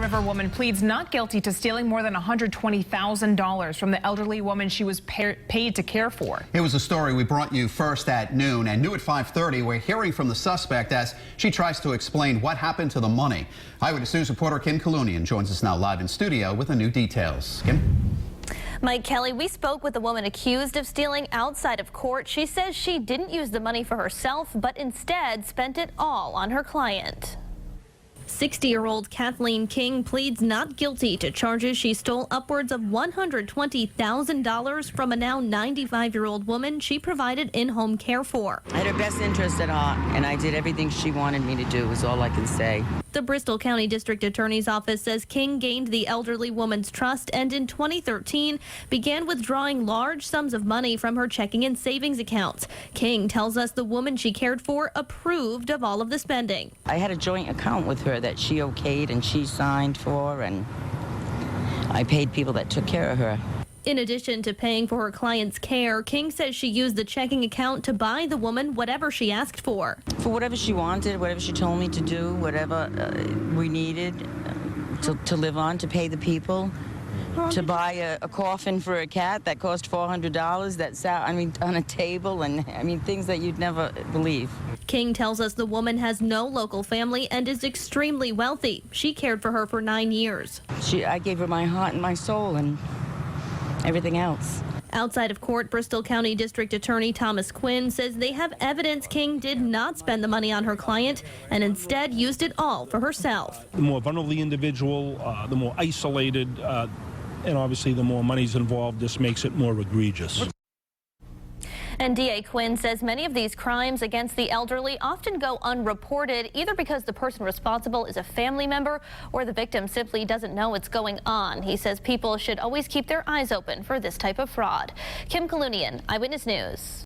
River woman pleads not guilty to stealing more than $120,000 from the elderly woman she was paid to care for. It was a story we brought you first at noon, and new at 5:30, we're hearing from the suspect as she tries to explain what happened to the money. Eyewitness News reporter Kim Kalunian joins us now live in studio with the new details. Kim? Mike Kelly, we spoke with a woman accused of stealing outside of court. She says she didn't use the money for herself, but instead spent it all on her client. 60-year-old Kathleen King pleads not guilty to charges she stole upwards of $120,000 from a now 95-year-old woman she provided in-home care for. I had her best interest at heart, and I did everything she wanted me to do, is all I can say. The Bristol County District Attorney's Office says King gained the elderly woman's trust and in 2013 began withdrawing large sums of money from her checking and savings accounts. King tells us the woman she cared for approved of all of the spending. I had a joint account with her that she okayed and she signed for, and I paid people that took care of her. In addition to paying for her client's care, King says she used the checking account to buy the woman whatever she asked for. For whatever she wanted, whatever she told me to do, whatever we needed to live on, to pay the people, to buy a coffin for a cat that cost $400, that sat, on a table, and things that you'd never believe. King tells us the woman has no local family and is extremely wealthy. She cared for her for 9 years. I gave her my heart and my soul and everything else. Outside of court, Bristol County District Attorney Thomas Quinn says they have evidence King did not spend the money on her client and instead used it all for herself. The more vulnerable the individual, the more isolated, and obviously the more money's involved, this makes it more egregious. And DA Quinn says many of these crimes against the elderly often go unreported, either because the person responsible is a family member or the victim simply doesn't know what's going on. He says people should always keep their eyes open for this type of fraud. Kim Kalunian, Eyewitness News.